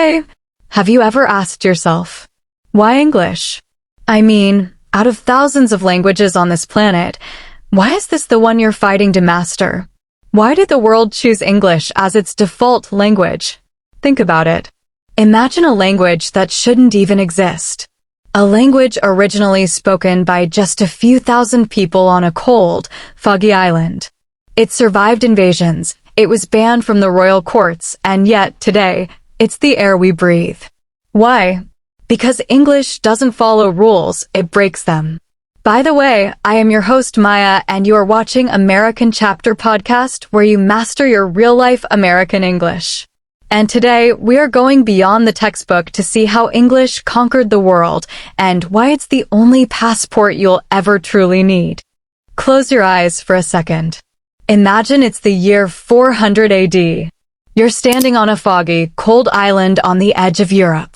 Hey, have you ever asked yourself, why English? I mean, out of thousands of languages on this planet, why is this the one you're fighting to master? Why did the world choose English as its default language? Think about it. Imagine a language that shouldn't even exist. A language originally spoken by just a few thousand people on a cold, foggy island. It survived invasions, it was banned from the royal courts, and yet, today, it's the air we breathe. Why? Because English doesn't follow rules, it breaks them. By the way, I am your host Maya, and you are watching American Chapter Podcast, where you master your real-life American English. And today, we are going beyond the textbook to see how English conquered the world and why it's the only passport you'll ever truly need. Close your eyes for a second. Imagine it's the year 400 AD. You're standing on a foggy, cold island on the edge of Europe.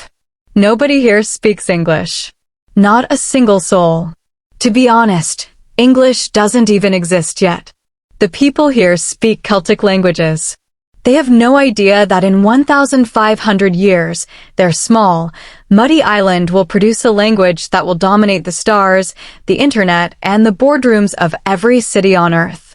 Nobody here speaks English. Not a single soul. To be honest, English doesn't even exist yet. The people here speak Celtic languages. They have no idea that in 1,500 years, their small, muddy island will produce a language that will dominate the stars, the internet, and the boardrooms of every city on Earth.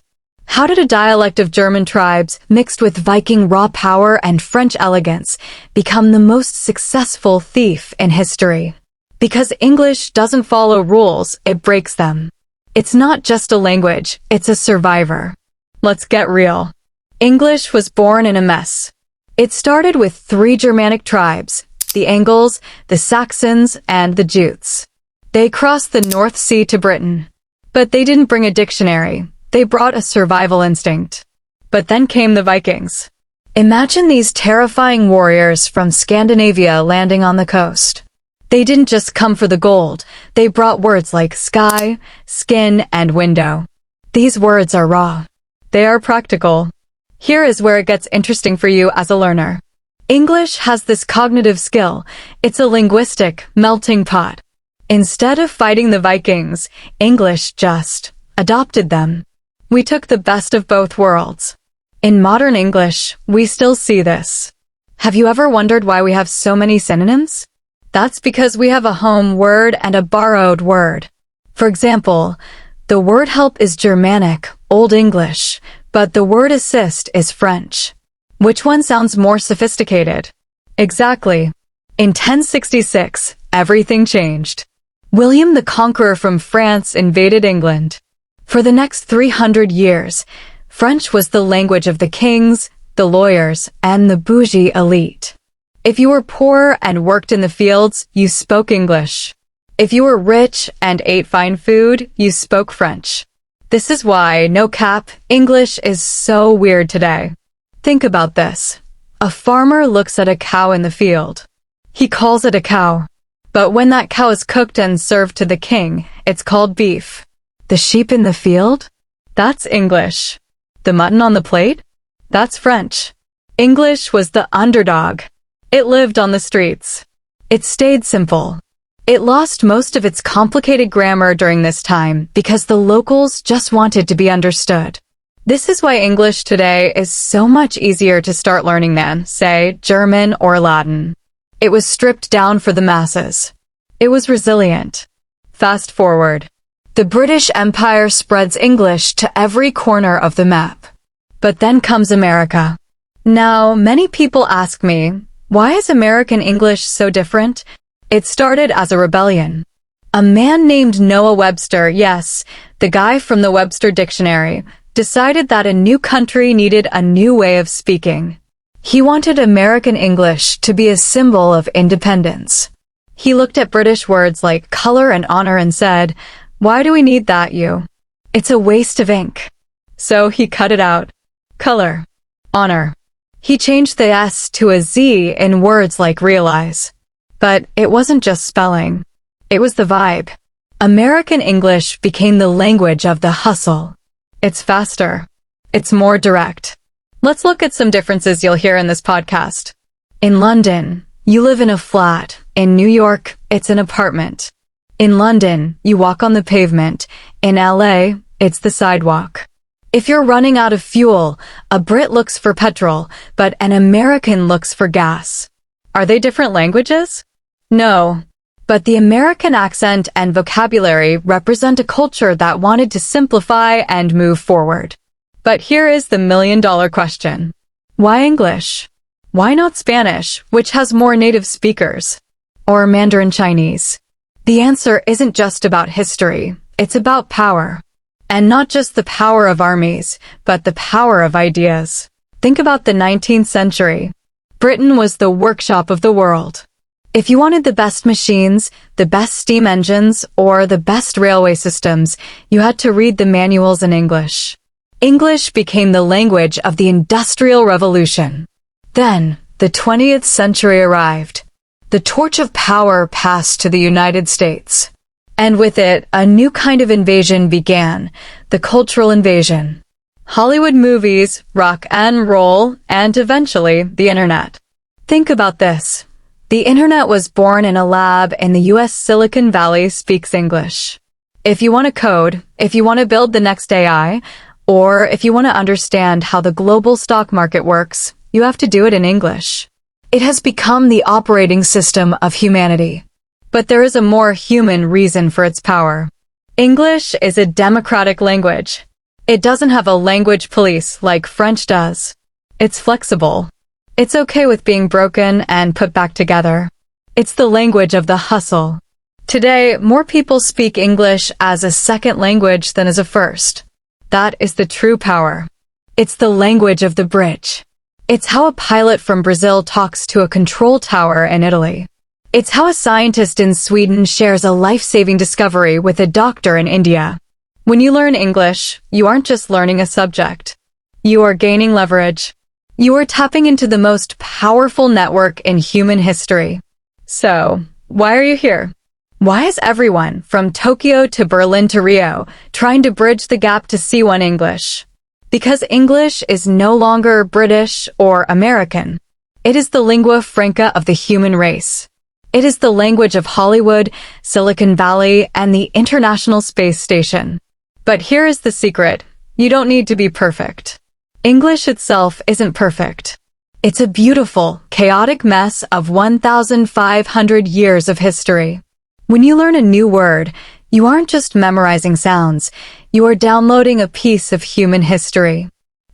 How did a dialect of German tribes, mixed with Viking raw power and French elegance, become the most successful thief in history? Because English doesn't follow rules, it breaks them. It's not just a language, it's a survivor. Let's get real. English was born in a mess. It started with 3 Germanic tribes, the Angles, the Saxons, and the Jutes. They crossed the North Sea to Britain. But they didn't bring a dictionary. They brought a survival instinct. But then came the Vikings. Imagine these terrifying warriors from Scandinavia landing on the coast. They didn't just come for the gold. They brought words like sky, skin, and window. These words are raw. They are practical. Here is where it gets interesting for you as a learner. English has this cognitive skill. It's a linguistic melting pot. Instead of fighting the Vikings, English just adopted them. We took the best of both worlds. In modern English, we still see this. Have you ever wondered why we have so many synonyms? That's because we have a home word and a borrowed word. For example, the word help is Germanic, Old English, but the word assist is French. Which one sounds more sophisticated? Exactly. In 1066, everything changed. William the Conqueror from France invaded England. For the next 300 years, French was the language of the kings, the lawyers, and the Boujee elite. If you were poor and worked in the fields, you spoke English. If you were rich and ate fine food, you spoke French. This is why, no cap, English is so weird today. Think about this. A farmer looks at a cow in the field. He calls it a cow. But when that cow is cooked and served to the king, it's called beef. The sheep in the field? That's English. The mutton on the plate? That's French. English was the underdog. It lived on the streets. It stayed simple. It lost most of its complicated grammar during this time because the locals just wanted to be understood. This is why English today is so much easier to start learning than, say, German or Latin. It was stripped down for the masses. It was resilient. Fast forward. The British Empire spreads English to every corner of the map. But then comes America. Now, many people ask me, why is American English so different? It started as a rebellion. A man named Noah Webster, yes, the guy from the Webster Dictionary, decided that a new country needed a new way of speaking. He wanted American English to be a symbol of independence. He looked at British words like color and honor and said, "Why do we need that, you? It's a waste of ink." So he cut it out. Color. Honor. He changed the S to a Z in words like realize. But it wasn't just spelling. It was the vibe. American English became the language of the hustle. It's faster. It's more direct. Let's look at some differences you'll hear in this podcast. In London, you live in a flat. In New York, it's an apartment. In London, you walk on the pavement. In LA, it's the sidewalk. If you're running out of fuel, a Brit looks for petrol, but an American looks for gas. Are they different languages? No. But the American accent and vocabulary represent a culture that wanted to simplify and move forward. But here is the million-dollar question. Why English? Why not Spanish, which has more native speakers? Or Mandarin Chinese? The answer isn't just about history, it's about power. And not just the power of armies, but the power of ideas. Think about the 19th century. Britain was the workshop of the world. If you wanted the best machines, the best steam engines, or the best railway systems, you had to read the manuals in English. English became the language of the Industrial Revolution. Then, the 20th century arrived. The torch of power passed to the United States. And with it, a new kind of invasion began, the cultural invasion. Hollywood movies, rock and roll, and eventually, the internet. Think about this. The internet was born in a lab in the US Silicon Valley speaks English. If you want to code, if you want to build the next AI, or if you want to understand how the global stock market works, you have to do it in English. It has become the operating system of humanity. But there is a more human reason for its power. English is a democratic language. It doesn't have a language police like French does. It's flexible. It's okay with being broken and put back together. It's the language of the hustle. Today, more people speak English as a second language than as a first. That is the true power. It's the language of the bridge. It's how a pilot from Brazil talks to a control tower in Italy. It's how a scientist in Sweden shares a life-saving discovery with a doctor in India. When you learn English, you aren't just learning a subject. You are gaining leverage. You are tapping into the most powerful network in human history. So, why are you here? Why is everyone, from Tokyo to Berlin to Rio, trying to bridge the gap to C1 English? Because English is no longer British or American. It is the lingua franca of the human race. It is the language of Hollywood, Silicon Valley, and the International Space Station. But here is the secret. You don't need to be perfect. English itself isn't perfect. It's a beautiful, chaotic mess of 1,500 years of history. When you learn a new word, you aren't just memorizing sounds, you are downloading a piece of human history.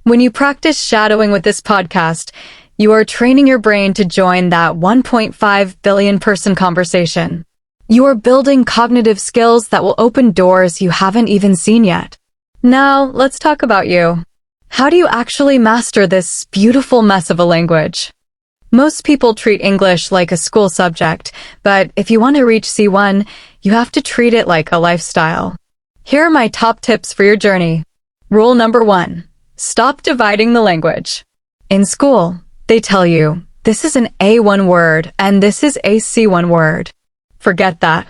When you practice shadowing with this podcast, you are training your brain to join that 1.5 billion person conversation. You are building cognitive skills that will open doors you haven't even seen yet. Now, let's talk about you. How do you actually master this beautiful mess of a language? Most people treat English like a school subject, but if you want to reach C1, you have to treat it like a lifestyle. Here are my top tips for your journey. Rule number 1. Stop dividing the language. In school, they tell you, this is an A1 word and this is a C1 word. Forget that.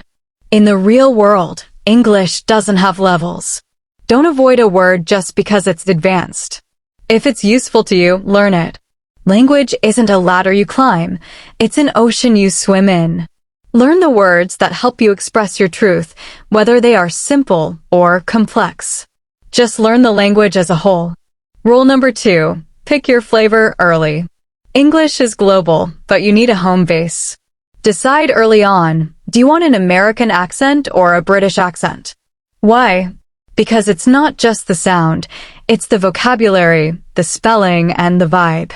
In the real world, English doesn't have levels. Don't avoid a word just because it's advanced. If it's useful to you, learn it. Language isn't a ladder you climb, it's an ocean you swim in. Learn the words that help you express your truth, whether they are simple or complex. Just learn the language as a whole. Rule number 2, pick your flavor early. English is global, but you need a home base. Decide early on, do you want an American accent or a British accent? Why? Because it's not just the sound, it's the vocabulary, the spelling, and the vibe.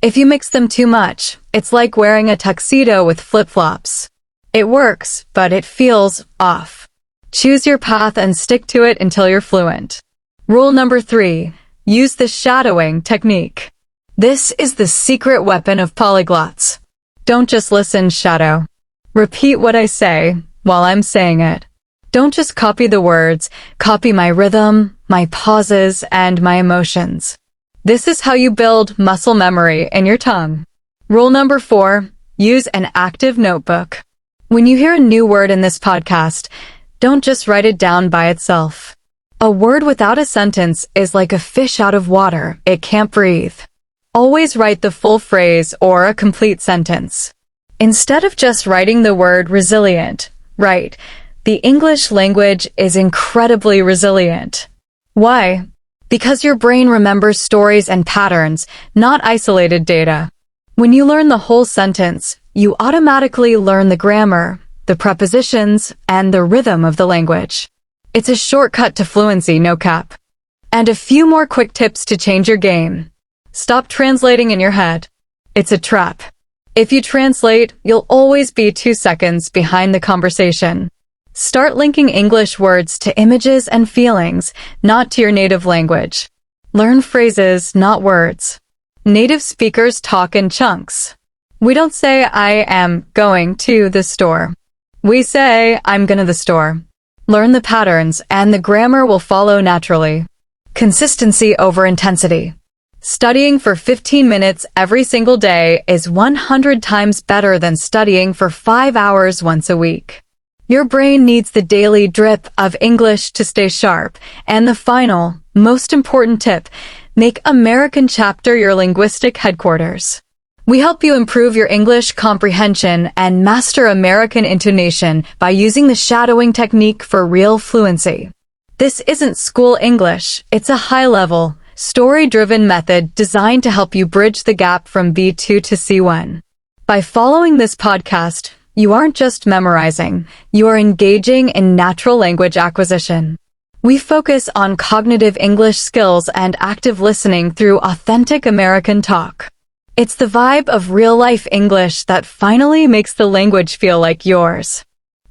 If you mix them too much, it's like wearing a tuxedo with flip-flops. It works, but it feels off. Choose your path and stick to it until you're fluent. Rule number 3, use the shadowing technique. This is the secret weapon of polyglots. Don't just listen, shadow. Repeat what I say while I'm saying it. Don't just copy the words, copy my rhythm, my pauses, and my emotions. This is how you build muscle memory in your tongue. Rule number 4, use an active notebook. When you hear a new word in this podcast, don't just write it down by itself. A word without a sentence is like a fish out of water. It can't breathe. Always write the full phrase or a complete sentence. Instead of just writing the word resilient, write, the English language is incredibly resilient. Why? Because your brain remembers stories and patterns, not isolated data. When you learn the whole sentence, you automatically learn the grammar, the prepositions, and the rhythm of the language. It's a shortcut to fluency, no cap. And a few more quick tips to change your game. Stop translating in your head. It's a trap. If you translate, you'll always be 2 seconds behind the conversation. Start linking English words to images and feelings, not to your native language. Learn phrases, not words. Native speakers talk in chunks. We don't say, I am going to the store. We say, I'm going to the store. Learn the patterns, and the grammar will follow naturally. Consistency over intensity. Studying for 15 minutes every single day is 100 times better than studying for 5 hours once a week. Your brain needs the daily drip of English to stay sharp. And the final, most important tip, make American Chapter your linguistic headquarters. We help you improve your English comprehension and master American intonation by using the shadowing technique for real fluency. This isn't school English, it's a high-level, story-driven method designed to help you bridge the gap from B2 to C1. By following this podcast, you aren't just memorizing, you are engaging in natural language acquisition. We focus on cognitive English skills and active listening through authentic American talk. It's the vibe of real-life English that finally makes the language feel like yours.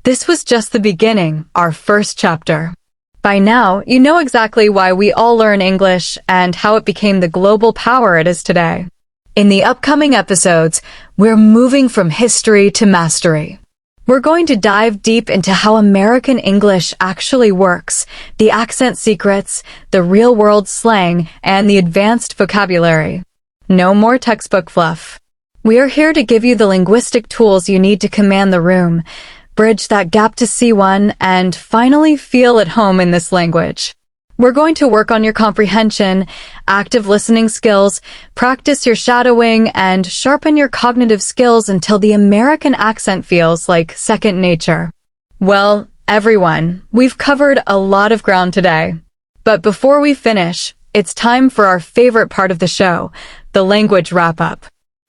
This was just the beginning, our first chapter. By now, you know exactly why we all learn English and how it became the global power it is today. In the upcoming episodes, we're moving from history to mastery. We're going to dive deep into how American English actually works, the accent secrets, the real-world slang, and the advanced vocabulary. No more textbook fluff. We are here to give you the linguistic tools you need to command the room, bridge that gap to C1, and finally feel at home in this language. We're going to work on your comprehension, active listening skills, practice your shadowing, and sharpen your cognitive skills until the American accent feels like second nature. Well, everyone, we've covered a lot of ground today. But before we finish, it's time for our favorite part of the show, the language wrap-up.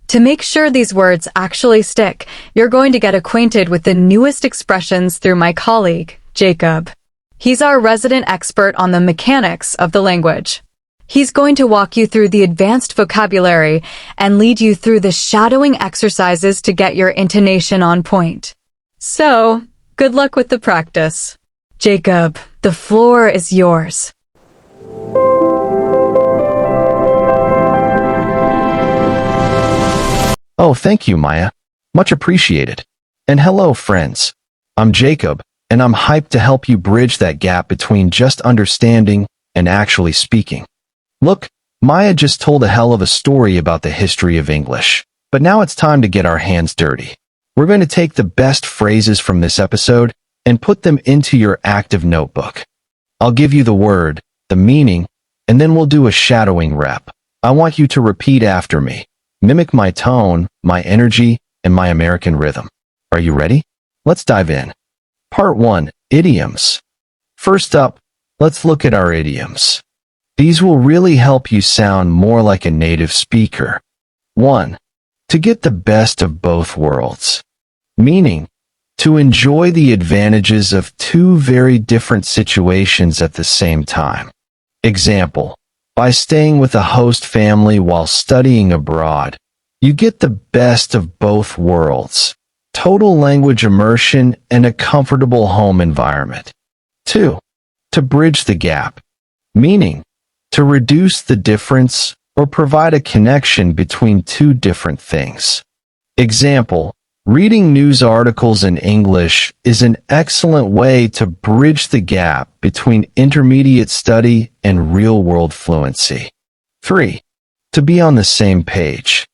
To make sure these words actually stick, you're going to get acquainted with the newest expressions through my colleague, Jacob. He's our resident expert on the mechanics of the language. He's going to walk you through the advanced vocabulary and lead you through the shadowing exercises to get your intonation on point. So, good luck with the practice. Jacob, the floor is yours. Oh, thank you, Maya. Much appreciated. And hello, friends. I'm Jacob, and I'm hyped to help you bridge that gap between just understanding and actually speaking. Look, Maya just told a hell of a story about the history of English, but now it's time to get our hands dirty. We're going to take the best phrases from this episode and put them into your active notebook. I'll give you the word, the meaning, and then we'll do a shadowing rep. I want you to repeat after me. Mimic my tone, my energy, and my American rhythm. Are you ready? Let's dive in. Part 1. Idioms. First up, let's look at our idioms. These will really help you sound more like a native speaker. 1. To get the best of both worlds. Meaning, to enjoy the advantages of two very different situations at the same time. Example. By staying with a host family while studying abroad, you get the best of both worlds, total language immersion and a comfortable home environment. 2. To bridge the gap, meaning to reduce the difference or provide a connection between two different things. Example, reading news articles in English is an excellent way to bridge the gap between intermediate study and real-world fluency. 3. To be on the same page,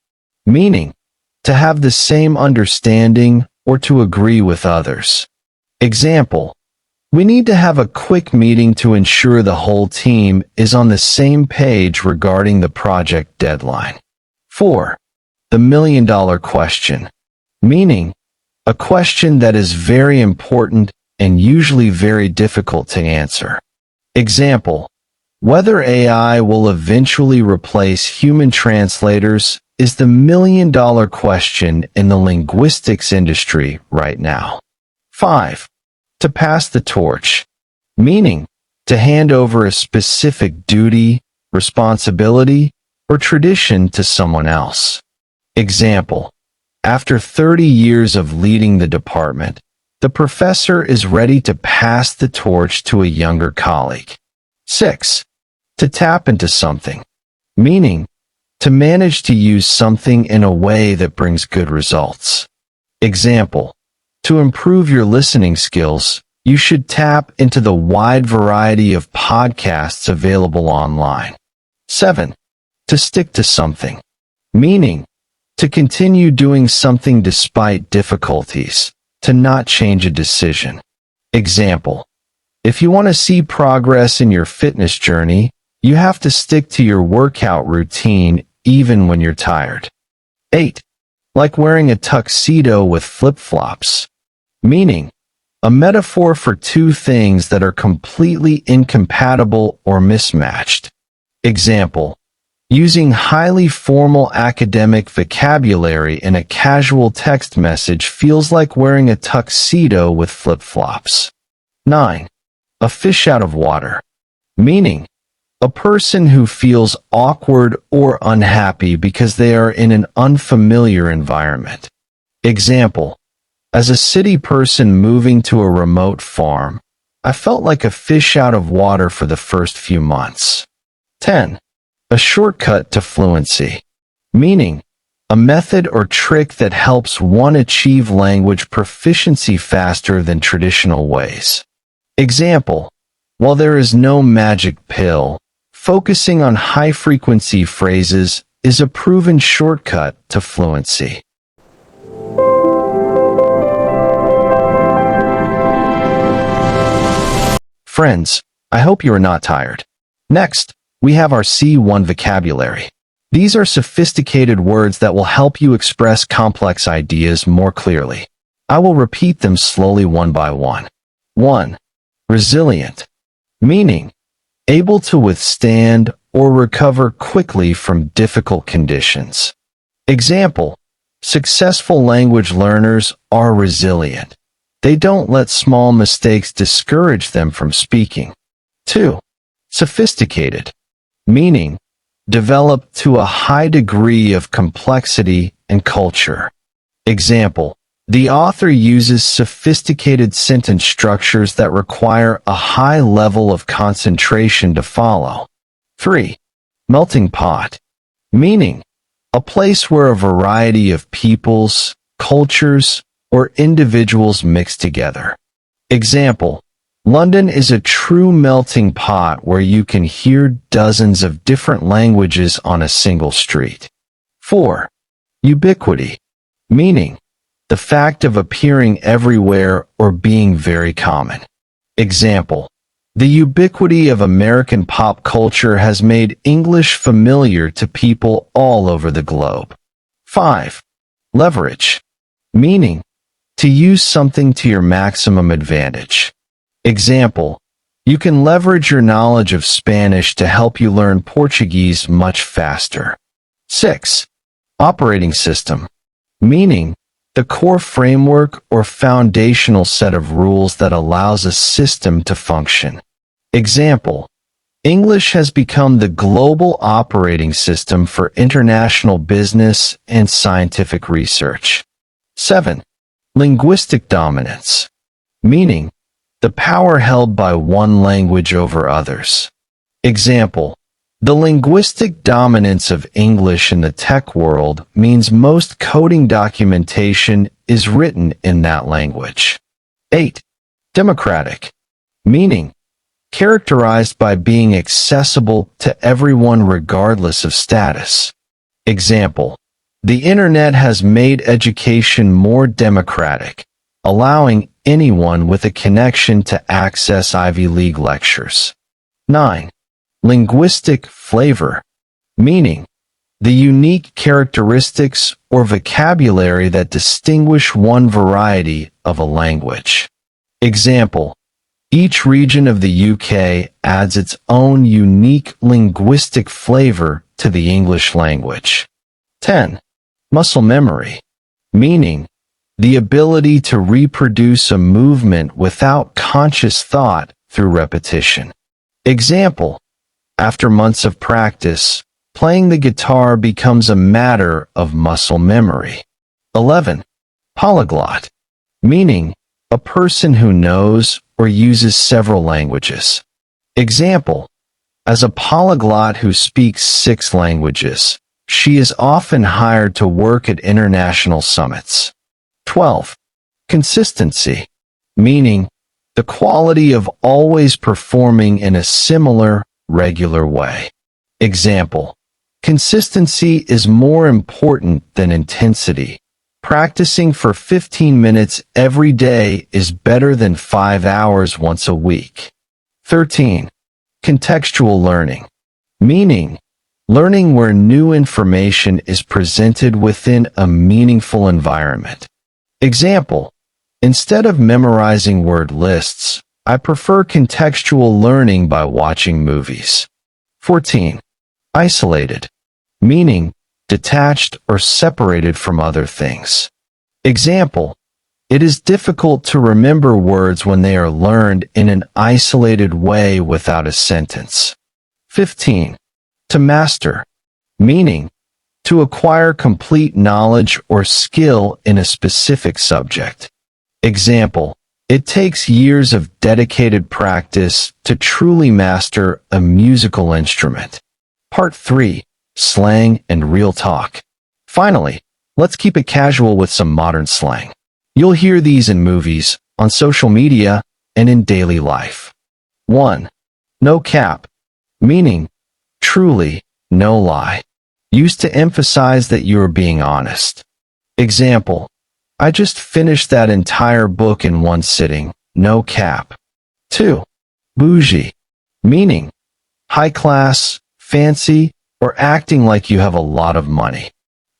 meaning to have the same understanding or to agree with others. Example, we need to have a quick meeting to ensure the whole team is on the same page regarding the project deadline. 4. The million-dollar question. Meaning, a question that is very important and usually very difficult to answer. Example, whether AI will eventually replace human translators is the million-dollar question in the linguistics industry right now. 5. To pass the torch, meaning to hand over a specific duty, responsibility, or tradition to someone else. Example: after 30 years of leading the department, the professor is ready to pass the torch to a younger colleague. 6. To tap into something, meaning to manage to use something in a way that brings good results. Example: to improve your listening skills, you should tap into the wide variety of podcasts available online. 7. To stick to something, meaning to continue doing something despite difficulties, to not change a decision. Example: if you want to see progress in your fitness journey, you have to stick to your workout routine even when you're tired. 8. Like wearing a tuxedo with flip-flops, meaning a metaphor for two things that are completely incompatible or mismatched. Example: using highly formal academic vocabulary in a casual text message feels like wearing a tuxedo with flip-flops. 9. A fish out of water, meaning a person who feels awkward or unhappy because they are in an unfamiliar environment. Example: as a city person moving to a remote farm, I felt like a fish out of water for the first few months. 10. A shortcut to fluency, meaning a method or trick that helps one achieve language proficiency faster than traditional ways. Example: while there is no magic pill, focusing on high-frequency phrases is a proven shortcut to fluency. Friends, I hope you are not tired. Next, we have our C1 vocabulary. These are sophisticated words that will help you express complex ideas more clearly. I will repeat them slowly one by one. 1. Resilient, meaning able to withstand or recover quickly from difficult conditions. Example: successful language learners are resilient. They don't let small mistakes discourage them from speaking. 2. Sophisticated, meaning developed to a high degree of complexity and culture. Example: the author uses sophisticated sentence structures that require a high level of concentration to follow. 3. Melting pot, meaning a place where a variety of peoples, cultures, or individuals mix together. Example: London is a true melting pot where you can hear dozens of different languages on a single street. 4. Ubiquity, meaning the fact of appearing everywhere or being very common. Example: the ubiquity of American pop culture has made English familiar to people all over the globe. 5. Leverage, meaning to use something to your maximum advantage. Example: you can leverage your knowledge of Spanish to help you learn Portuguese much faster. 6. Operating system, meaning the core framework or foundational set of rules that allows a system to function. Example: English has become the global operating system for international business and scientific research. 7. Linguistic dominance, meaning the power held by one language over others. Example: the linguistic dominance of English in the tech world means most coding documentation is written in that language. 8. Democratic, meaning characterized by being accessible to everyone regardless of status. Example: the internet has made education more democratic, allowing anyone with a connection to access Ivy League lectures. 9. Linguistic flavor, meaning the unique characteristics or vocabulary that distinguish one variety of a language. Example: each region of the UK adds its own unique linguistic flavor to the English language. 10. Muscle memory, meaning the ability to reproduce a movement without conscious thought through repetition. Example, after months of practice, playing the guitar becomes a matter of muscle memory. 11. Polyglot, meaning a person who knows or uses several languages. Example, as a polyglot who speaks 6 languages, she is often hired to work at international summits. 12. Consistency, meaning the quality of always performing in a similar, regular way. Example, consistency is more important than intensity. Practicing for 15 minutes every day is better than 5 hours once a week. 13. Contextual learning, meaning learning where new information is presented within a meaningful environment. Example, instead of memorizing word lists, I prefer contextual learning by watching movies. 14. Isolated, meaning detached or separated from other things. Example, it is difficult to remember words when they are learned in an isolated way without a sentence. 15. To master, meaning to acquire complete knowledge or skill in a specific subject. Example, it takes years of dedicated practice to truly master a musical instrument. Part 3. Slang and real talk. Finally, let's keep it casual with some modern slang. You'll hear these in movies, on social media, and in daily life. 1. No cap, meaning truly, no lie. Used to emphasize that you are being honest. Example, I just finished that entire book in one sitting, no cap. 2. Boujee, meaning high class, fancy, or acting like you have a lot of money.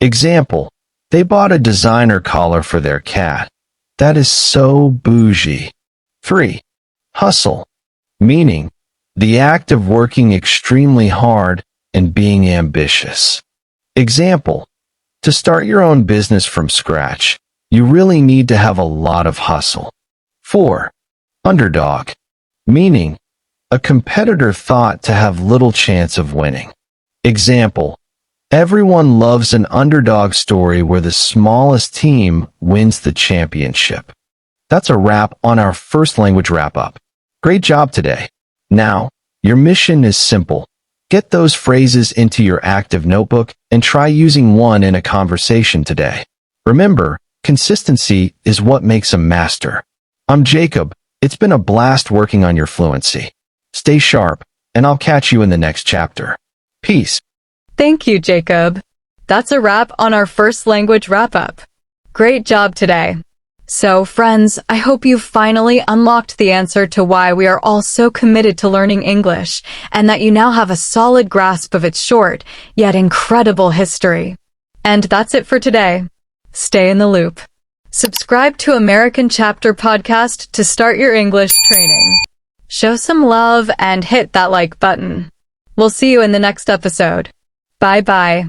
Example, they bought a designer collar for their cat. That is so bougie. 3. Hustle, meaning the act of working extremely hard and being ambitious. Example, to start your own business from scratch, you really need to have a lot of hustle. 4. Underdog, meaning a competitor thought to have little chance of winning. Example, everyone loves an underdog story where the smallest team wins the championship. That's a wrap on our first language wrap-up. Great job today. Now, your mission is simple. Get those phrases into your active notebook and try using one in a conversation today. Remember, consistency is what makes a master. I'm Jacob. It's been a blast working on your fluency. Stay sharp, and I'll catch you in the next chapter. Peace. Thank you, Jacob. That's a wrap on our first language wrap-up. Great job today. So, friends, I hope you finally unlocked the answer to why we are all so committed to learning English, and that you now have a solid grasp of its short, yet incredible history. And that's it for today. Stay in the loop. Subscribe to American Chapter Podcast to start your English training. Show some love and hit that like button. We'll see you in the next episode. Bye-bye.